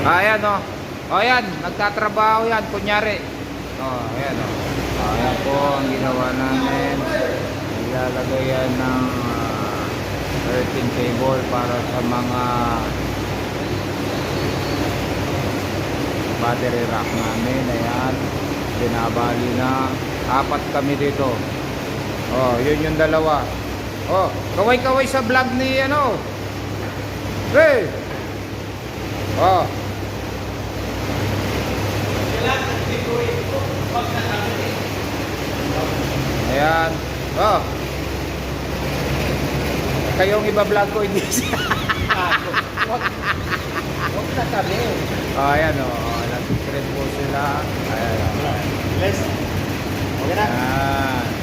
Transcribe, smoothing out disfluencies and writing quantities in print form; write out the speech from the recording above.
Ayan o. O yan, nagtatrabaho yan, kunyari. Ayan o. Ayan po ang ginawa namin. Ilalagay yan ng earthing cable para sa mga battery rack namin. Ayan, binabali na. 4 kami dito. Yun yung dalawa. Kaway-kaway sa vlog ni ano. Hey! Ayan. Kayong iba-vlog ko hindi siya. Huwag na kami. Ayan nag-subscribe po sila. Ayan. Let's. Ayan.